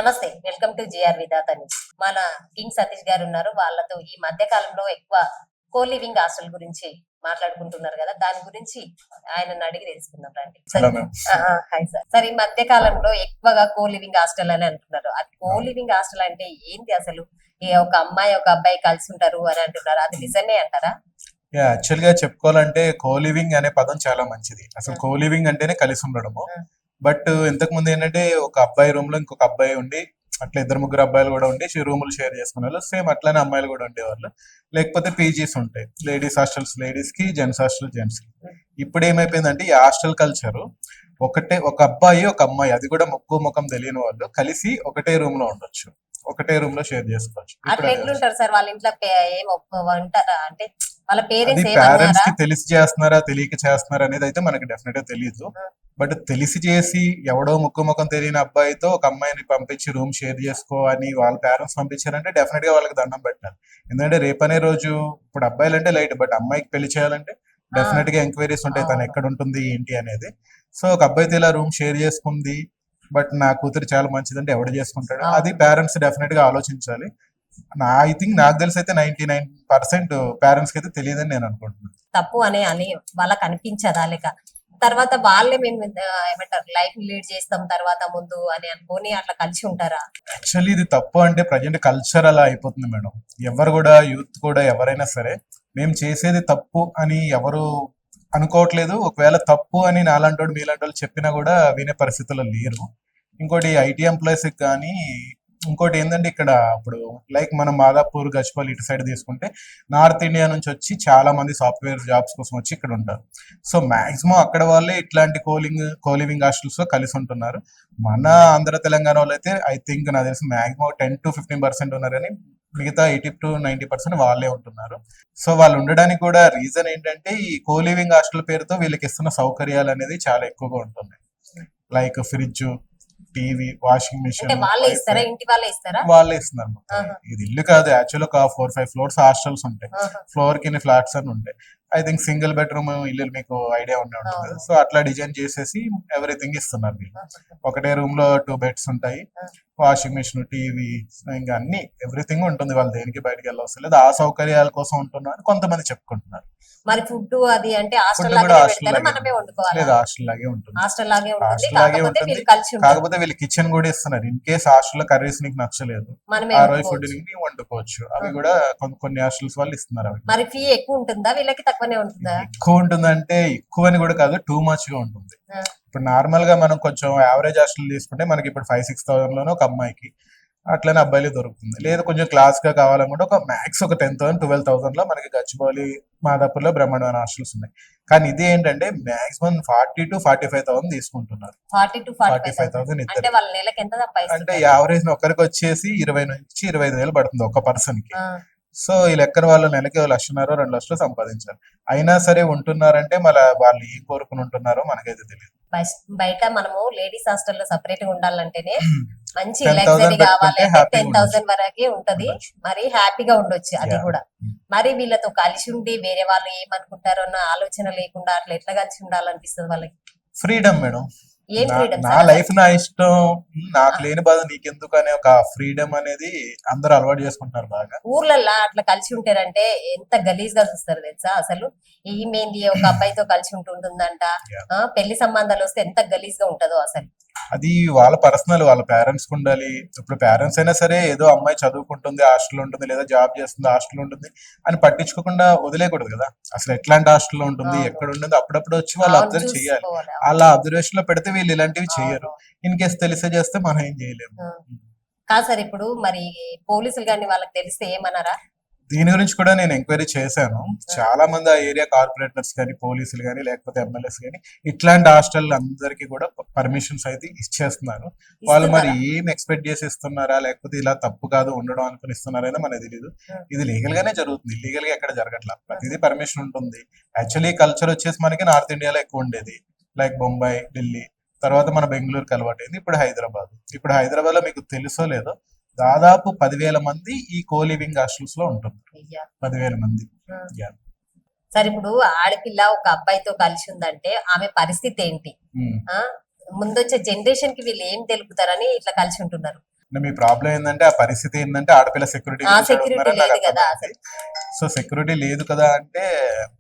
నమస్తే, welcome to GR Vidhatha news. మన king Satish గారు ఉన్నారు. వాళ్ళతో ఈ మధ్య కాలంలో ఎక్కువ కో లివింగ్ హాస్టల్ గురించి మాట్లాడుకుంటున్నారు కదా, దాని గురించి ఆయనను అడిగి తెలుసుకుందాం రండి. Hi sir. సార్, ఈ మధ్య కాలంలో ఎక్కువగా కో లివింగ్ హాస్టల్ అని అంటున్నారు. అది కో లివింగ్ హాస్టల్ అంటే ఏంటి అసలు? ఒక అమ్మాయి ఒక అబ్బాయి కలిసి ఉంటారు అని అంటున్నారు, అది నిజమే అంటారా? యాక్చువల్ గా చెప్పుకోవాలంటే కో లివింగ్ అనే పదం చాలా మంచిది. అసలు కో లివింగ్ అంటేనే కలిసి ఉండడము. బట్ ఇంతకు ముందు ఏంటంటే ఒక అబ్బాయి రూమ్ లో ఇంకొక అబ్బాయి ఉండి, అట్లా ఇద్దరు ముగ్గురు అబ్బాయిలు కూడా ఉండి రూములు షేర్ చేసుకునే వాళ్ళు. సేమ్ అట్లానే అమ్మాయిలు కూడా ఉండేవాళ్ళు. లేకపోతే పీజీస్ ఉంటాయి, లేడీస్ హాస్టల్స్ లేడీస్ కి, జెంట్స్ హాస్టల్ జెంట్స్ కి. ఇప్పుడు ఏమైపోయిందంటే ఈ హాస్టల్ కల్చర్ ఒక అబ్బాయి ఒక అమ్మాయి, అది కూడా ముఖం తెలియని వాళ్ళు కలిసి ఒకటే రూమ్ లో ఉండొచ్చు, ఒకటే రూమ్ లో షేర్ చేసుకోవచ్చు. అట్లా ఎట్లుంటారు సార్? వాళ్ళ ఇంట్లో ఏం ఉంటారా అంటే వాళ్ళ అది పేరెంట్స్ కి తెలిసి చేస్తున్నారా తెలియక చేస్తున్నారా అనేది అయితే మనకి డెఫినెట్ గా తెలియదు. బట్ తెలిసి చేసి ఎవడో ముఖం తెలియని అబ్బాయితో ఒక అమ్మాయిని పంపించి రూమ్ షేర్ చేసుకో అని వాళ్ళ పేరెంట్స్ పంపించారంటే డెఫినెట్ గా వాళ్ళకి దండం పెట్టాలి. ఎందుకంటే రేపనే రోజు ఇప్పుడు అబ్బాయిలు అంటే లైట్, బట్ అమ్మాయికి పెళ్లి చేయాలంటే డెఫినెట్ గా ఎంక్వైరీస్ ఉంటాయి, తను ఎక్కడ ఉంటుంది ఏంటి అనేది. సో ఒక అబ్బాయితో ఇలా రూమ్ షేర్ చేసుకుంది, బట్ నా కూతురు చాలా మంచిదంటే ఎవడు చేసుకుంటాడు? అది పేరెంట్స్ డెఫినెట్ గా ఆలోచించాలి. ఐ థింక్ నాకు తెలిసి అయితే 99% పేరెంట్స్ కి అయితే తెలియదని నేను అనుకుంటున్నాను. తప్పు అని వాళ్ళకి అనిపించదా? లేక తర్వాత వాళ్ళే మేము ఏమంటారు లైఫ్ లీడ్ చేస్తాం తర్వాత ముందు అని అనుకొని అట్లా కలిసి ఉంటారా? యాక్చువల్లీ ఇది తప్పు అంటే ప్రజెంట్ కల్చర్ అలా అయిపోతుంది మేడం. ఎవరు కూడా యూత్ కూడా ఎవరైనా సరే మేము చేసేది తప్పు అని ఎవరు అనుకోవట్లేదు. ఒకవేళ తప్పు అని నాలాంటి మీలాంటి వాళ్ళు చెప్పినా కూడా వినే పరిస్థితుల్లో లేరు. ఇంకోటి ఐటీ ఎంప్లాయీస్ కానీ, ఇంకోటి ఏంటంటే ఇక్కడ ఇప్పుడు లైక్ మనం మాదాపూర్, గచ్చిబౌలి ఇటు సైడ్ తీసుకుంటే నార్త్ ఇండియా నుంచి వచ్చి చాలా మంది సాఫ్ట్వేర్ జాబ్స్ కోసం వచ్చి ఇక్కడ ఉంటారు. సో మాక్సిమం అక్కడ వాళ్ళే ఇట్లాంటి కోలివింగ్ హాస్టల్స్ లో కలిసి ఉంటున్నారు. మన ఆంధ్ర తెలంగాణ వాళ్ళు అయితే ఐ థింక్ నాకు తెలిసి మాక్సిమం 10-15% ఉన్నారు, కానీ మిగతా 80-90% వాళ్ళే ఉంటున్నారు. సో వాళ్ళు ఉండడానికి కూడా రీజన్ ఏంటంటే ఈ కోలివింగ్ హాస్టల్ పేరుతో వీళ్ళకి ఇస్తున్న సౌకర్యాలు అనేది చాలా ఎక్కువగా ఉంటున్నాయి. Like fridge, TV, washing machine వాళ్ళే ఇస్తున్నారు. ఇది ఇల్లు కాదు, యాక్చువల్ ఒక 4-5 ఫ్లోర్స్ హాస్టల్స్ ఉంటాయి. ఫ్లోర్ కింద ఫ్లాట్స్ అని ఉంటాయి. ఐ థింక్ సింగిల్ బెడ్రూమ్ ఇల్లు మీకు ఐడియా ఉంటుంది కదా. సో అట్లా డిజైన్ చేసేసి ఎవ్రీథింగ్ ఇస్తున్నారు వీళ్ళు. ఒకటే రూమ్ లో 2 బెడ్స్ ఉంటాయి, వాషింగ్ మిషన్, టీవీ, ఇంకా అన్ని ఎవ్రీథింగ్ ఉంటుంది. వాళ్ళు దేనికి బయటకు వెళ్ళవసరం లేదు, ఆ సౌకర్యాల కోసం ఉంటున్నారు కొంతమంది చెప్పుకుంటున్నారు. మరి ఫుడ్ అది అంటే హాస్టల్ లాగే ఉంటుంది. కాకపోతే వీళ్ళు కిచెన్ కూడా ఇస్తున్నారు. ఇన్ కేస్ హాస్టల్ కర్రీస్ నీకు నచ్చలేదు, ఆ రోజు ఫుడ్ నీకు వండుకోవచ్చు. అవి కూడా కొన్ని హాస్టల్స్ వాళ్ళు ఇస్తున్నారు. మరి ఫీ ఎక్కువ ఉంటుందా వీళ్ళకి, తక్కువనే ఉంటుందా? ఎక్కువ ఉంటుందంటే ఎక్కువ అని కూడా కాదు, టూ మచ్ గా ఉంటుంది. ఇప్పుడు నార్మల్ గా మనం కొంచెం యావరేజ్ హాస్టల్ తీసుకుంటే మనకి ఇప్పుడు 5-6,000 లోనే ఒక అమ్మాయికి, అట్లనే అబ్బాయిలు దొరుకుతుంది. లేదు కొంచెం క్లాస్ గా కావాలనుకుంటే ఒక మ్యాక్స్ ఒక 10,000-12,000 లో మనకి గచ్చిబౌలి, మాదాపూర్ లో బ్రహ్మాండమైన హాస్టల్స్ ఉన్నాయి. కానీ ఇది ఏంటంటే మాక్సిమం 40,000-45,000 తీసుకుంటున్నారు. 40,000-45,000 అంటే యావరేజ్ ఒకరికి వచ్చేసి 20,000-25,000 పడుతుంది ఒక పర్సన్ కి. సో ఈ లెక్కన వాళ్ళు నెలకి 1,50,000-2 లక్షలు సంపాదించాలి. అయినా సరే ఉంటున్నారంటే మళ్ళీ వాళ్ళు ఏం కోరుకుని ఉంటున్నారో మనకైతే తెలియదు. బయట మనము లేడీస్ హాస్టల్లో సపరేట్ గా ఉండాలంటేనే మంచి లగ్జరీ కావాలి, 10,000 వరకే ఉంటది. మరి హ్యాపీగా ఉండొచ్చు. అది కూడా మరి వీళ్ళతో కలిసి ఉండి వేరే వాళ్ళు ఏమనుకుంటారో అన్న ఆలోచన లేకుండా అట్లా ఎట్లా కలిసి ఉండాలనిపిస్తుంది వాళ్ళకి? Freedom madam. నా లైఫ్ నా ఇష్టం, నాకు లేని బాధ నీకెందుకు అనే ఒక ఫ్రీడమ్ అనేది అందరూ అలవాటు చేసుకుంటున్నారు బాగా. ఊర్లల్లో అట్లా కలిసి ఉంటారంటే ఎంత గలీజ్ గా చూస్తారు తెలుసా అసలు. ఈమెంది ఒక అబ్బాయితో కలిసి ఉంటుందంట, పెళ్లి సంబంధాలు వస్తే ఎంత గలీజ్ గా ఉంటదో అసలు. అది వాళ్ళ పర్సనల్, వాళ్ళ పేరెంట్స్ కు ఉండాలి. ఇప్పుడు పేరెంట్స్ అయినా సరే ఏదో అమ్మాయి చదువుకుంటుంది హాస్టల్ ఉంటుంది, లేదా జాబ్ చేస్తుంది హాస్టల్ ఉంటుంది అని పట్టించుకోకుండా వదిలేయకూడదు కదా. అసలు ఎట్లాంటి హాస్టల్లో ఉంటుంది, ఎక్కడ ఉంటుంది, అప్పుడప్పుడు వచ్చి వాళ్ళు అబ్జర్వ్ చేయాలి. అలా అబ్జర్వేషన్ లో పెడితే వీళ్ళు ఇలాంటివి చెయ్యరు. ఇన్ కేసు తెలిసే చేస్తే మనం ఏం చేయలేము. కాదు సార్, ఇప్పుడు మరి పోలీసులు కానీ వాళ్ళకి తెలిస్తే ఏమన్నారా? దీని గురించి కూడా నేను ఎంక్వైరీ చేశాను. చాలా మంది ఆ ఏరియా కార్పొరేటర్స్ కానీ, పోలీసులు కానీ, లేకపోతే ఎమ్మెల్యేస్ కానీ ఇట్లాంటి హాస్టల్ అందరికి కూడా పర్మిషన్స్ అయితే ఇచ్చేస్తున్నారు. వాళ్ళు మరి ఏం ఎక్స్పెక్ట్ చేసి ఇస్తున్నారా, లేకపోతే ఇలా తప్పు కాదు ఉండడం అనుకుని ఇస్తున్నారైనా మనకు తెలియదు. ఇది లీగల్ గానే జరుగుతుంది, ఇల్లీగల్ గా ఎక్కడ జరగట్లా. ప్రతిదీ పర్మిషన్ ఉంటుంది. యాక్చువల్లీ కల్చర్ వచ్చేసి మనకి నార్త్ ఇండియాలో ఎక్కువ ఉండేది, లైక్ బొంబాయి, ఢిల్లీ, తర్వాత మన బెంగళూరుకి అలవాటైంది. ఇప్పుడు హైదరాబాద్ లో మీకు తెలుసో లేదో దాదాపు 10,000 మంది ఈ కోలివింగ్ హాస్టల్స్ లో ఉంటుంది. 10,000 మంది. సరే, ఇప్పుడు ఆడపిల్ల ఒక అబ్బాయితో కలిసి ఉందంటే ఆమె పరిస్థితి ఏంటి? ముందొచ్చే జనరేషన్ కి వీళ్ళు ఏం తెలుపుతారని ఇట్లా కలిసి ఉంటున్నారు. మీ ప్రాబ్లం ఏంటంటే ఆ పరిస్థితి ఏంటంటే ఆడపిల్ల సెక్యూరిటీ ఆ సెక్యూరిటీ లేదు కదా అసలు. సో సెక్యూరిటీ లేదు కదా అంటే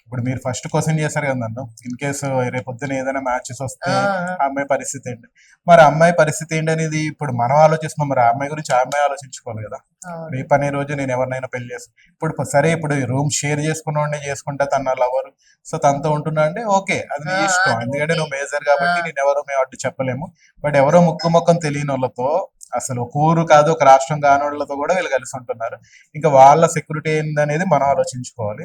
ఇప్పుడు మీరు ఫస్ట్ క్వశ్చన్ చేశారు కదా నన్ను, ఇన్ కేసు రేపొద్దున ఏదైనా మ్యాచెస్ వస్తే ఆ అమ్మాయి పరిస్థితి ఏంటి, మరి ఆ అమ్మాయి పరిస్థితి ఏంటి అనేది ఇప్పుడు మనం ఆలోచిస్తున్నాం, మరి ఆ అమ్మాయి గురించి ఆ అమ్మాయి ఆలోచించుకోవాలి కదా. రేపు అనే రోజు నేను ఎవరినైనా పెళ్లి చేస్తాను, ఇప్పుడు సరే ఇప్పుడు రూమ్ షేర్ చేసుకున్న చేసుకుంటా తన లవర్, సో తనతో ఉంటున్నా అంటే ఓకే, అది నీ ఇష్టం, అది ఎందుకంటే ఓకే. నువ్వు మేజర్ కాబట్టి నేను ఎవరో మేము అడ్డు చెప్పలేము. బట్ ఎవరో ముక్కు ముఖం తెలియని వాళ్ళతో, అసలు ఒక ఊరు కాదు ఒక రాష్ట్రం కాని వాళ్ళతో కూడా వీళ్ళు కలిసి ఉంటున్నారు. ఇంకా వాళ్ళ సెక్యూరిటీ ఏందనేది మనం ఆలోచించుకోవాలి.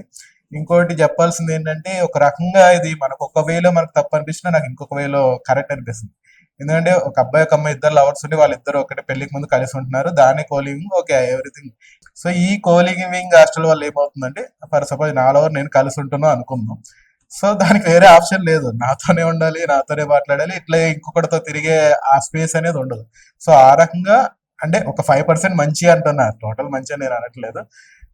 ఇంకోటి చెప్పాల్సింది ఏంటంటే, ఒక రకంగా ఇది మనకు ఒక వేలో మనకు తప్పు అనిపించినా నాకు ఇంకొక వేలో కరెక్ట్ అనిపిస్తుంది. ఎందుకంటే ఒక అబ్బాయి ఒక అమ్మాయి ఇద్దరు లవర్స్ ఉండి వాళ్ళిద్దరు ఒకటే పెళ్లికి ముందు కలిసి ఉంటున్నారు, దాన్ని కోలివింగ్ ఓకే ఎవ్రీథింగ్. సో ఈ కోలివింగ్ హాస్టల్ వల్ల ఏమవుతుందంటే, ఫర్ సపోజ్ నా లవర్ నేను కలిసి ఉంటున్నాను అనుకుందాం, సో దానికి వేరే ఆప్షన్ లేదు, నాతోనే ఉండాలి, నాతోనే మాట్లాడాలి, ఇట్లా ఇంకొకటితో తిరిగే ఆ స్పేస్ అనేది ఉండదు. సో ఆ రకంగా అంటే ఒక 5% మంచి అంటున్నా, టోటల్ మంచి అని నేను అనట్లేదు.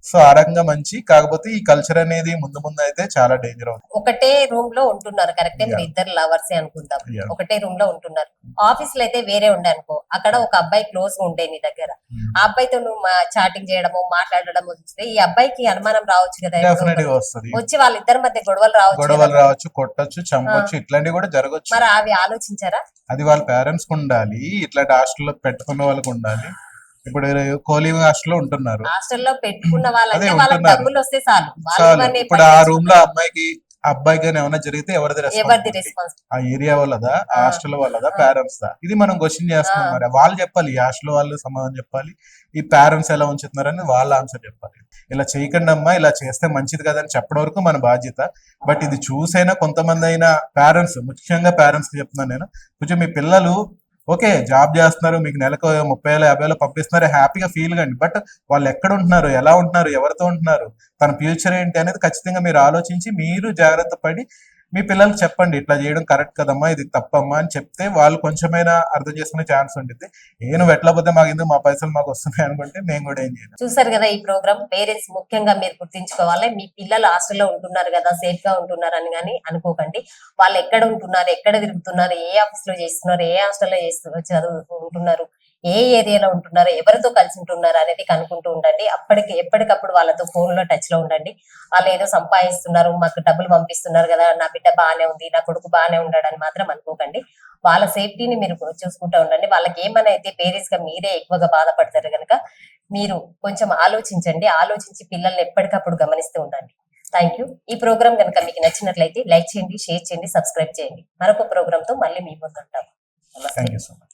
సో ఆ రకంగా మంచి, కాకపోతే ఈ కల్చర్ అనేది ముందు ముందు అయితే చాలా డేంజర్ అవుతుంది. ఒకటే రూమ్ లో ఉంటున్నారు కరెక్టే, మీరు Yeah. ఇద్దరు లవర్సే అనుకుందాం. Yeah. ఒకటే రూమ్ లో ఉంటున్నారు. ఆఫీస్ లో అయితే వేరే ఉండే అనుకో, అక్కడ ఒక అబ్బాయి క్లోజ్ గా ఉండే నీ దగ్గర, ఆ అబ్బాయితో నువ్వు చాటింగ్ చేయడము మాట్లాడడము చూస్తే ఈ అబ్బాయికి అనుమానం రావచ్చు కదా, ఎప్పుడో డెఫినెట్ గా ఒకటి. వస్తుంది, వచ్చి వాళ్ళిద్దరి మధ్య గొడవలు రావచ్చు గొడవలు కదా. రావచ్చు, కొట్టొచ్చు, చంపొచ్చు, ఇట్లాంటివి కూడా జరగచ్చు. మరి అవి ఆలోచించారా? అది వాళ్ళ పేరెంట్స్ కు ఉండాలి, ఇట్లాంటి హాస్టల్లో పెట్టుకున్న వాళ్ళకి ఉండాలి. ఇప్పుడు కోలివింగ్ హాస్టల్లో ఉంటున్నారు, హాస్టల్లో పెట్టుకున్న అదే వాళ్ళంటే వాళ్ళకి ఉంటున్నారు, డబ్బులు వస్తే చాలు, వాళ్ళు చాలు. ఇవన్నీ ఇప్పుడు ఆ రూమ్ లో అమ్మాయికి అబ్బాయికి ఏమైనా జరిగితే ఎవరిది ఎవరిది రెస్పాన్సిబిలిటీ? రెస్పాన్స్? ఆ ఏరియా వాళ్ళదా, ఆ హాస్టల్ వాళ్ళదా, పేరెంట్స్ దా? ఇది మనం క్వశ్చన్ చేస్తున్నాం. ఆ. మరి వాళ్ళు చెప్పాలి, ఈ హాస్టల్ వాళ్ళు సమాధానం చెప్పాలి, ఈ పేరెంట్స్ ఎలా ఉంచుతున్నారని వాళ్ళ ఆన్సర్ చెప్పాలి. ఇలా చేయకండి అమ్మా, ఇలా చేస్తే మంచిది కదా అని చెప్పడం వరకు మన బాధ్యత. బట్ ఇది చూసైనా కొంతమంది అయినా పేరెంట్స్, ముఖ్యంగా పేరెంట్స్ కి చెప్తున్నాను నేను, కొంచెం మీ పిల్లలు ఓకే జాబ్ చేస్తున్నారు, మీకు నెలకు 30,000 50,000 పంపిస్తున్నారు, హ్యాపీగా ఫీల్ కండి. బట్ వాళ్ళు ఎక్కడ ఉంటున్నారు, ఎలా ఉంటున్నారు, ఎవరితో ఉంటున్నారు, తన ఫ్యూచర్ ఏంటి అనేది ఖచ్చితంగా మీరు ఆలోచించి మీరు జాగ్రత్త పడి మీ పిల్లలకు చెప్పండి, ఇట్లా చేయడం కరెక్ట్ కదమ్మా, ఇది తప్పమ్మా అని చెప్తే వాళ్ళు కొంచెమైనా అర్థం చేసుకునే ఛాన్స్ ఉంటుంది. నువ్వు ఎట్లా పోతే మాకు ఎందుకు, మా పైసలు మాకు వస్తున్నాయి అనుకుంటే మేము కూడా ఏం చేయలేం. చూసారు కదా ఈ ప్రోగ్రామ్. పేరెంట్స్ ముఖ్యంగా మీరు గుర్తించుకోవాలి, మీ పిల్లలు హాస్టల్లో ఉంటున్నారు కదా, సేఫ్ గా ఉంటున్నారు అని కానీ అనుకోకండి. వాళ్ళు ఎక్కడ ఉంటున్నారు, ఎక్కడ తిరుగుతున్నారు, ఏ ఆఫీస్ లో చేస్తున్నారు, ఏ హాస్టల్లో ఉంటున్నారు, ఏ ఏరియాలో ఉంటున్నారు, ఎవరితో కలిసి ఉంటున్నారు అనేది కనుక్కుంటూ ఉండండి. ఎప్పటికప్పుడు వాళ్ళతో ఫోన్ లో టచ్ లో ఉండండి. వాళ్ళు ఏదో సంపాదిస్తున్నారు, మాకు డబ్బులు పంపిస్తున్నారు కదా, నా బిడ్డ బాగానే ఉంది, నా కొడుకు బాగానే ఉన్నాడు అని మాత్రం అనుకోకండి. వాళ్ళ సేఫ్టీని మీరు చూసుకుంటూ ఉండండి. వాళ్ళకి ఏమైనా అయితే పేరెంట్స్ గా మీరే ఎక్కువగా బాధపడతారు కనుక మీరు కొంచెం ఆలోచించండి. ఆలోచించి పిల్లల్ని ఎప్పటికప్పుడు గమనిస్తూ ఉండండి. Thank you. ఈ ప్రోగ్రామ్ కనుక మీకు నచ్చినట్లయితే లైక్ చేయండి, షేర్ చేయండి, సబ్స్క్రైబ్ చేయండి. మరొక ప్రోగ్రామ్ తో మళ్ళీ మీ ముందు ఉంటాం. Thank you so much.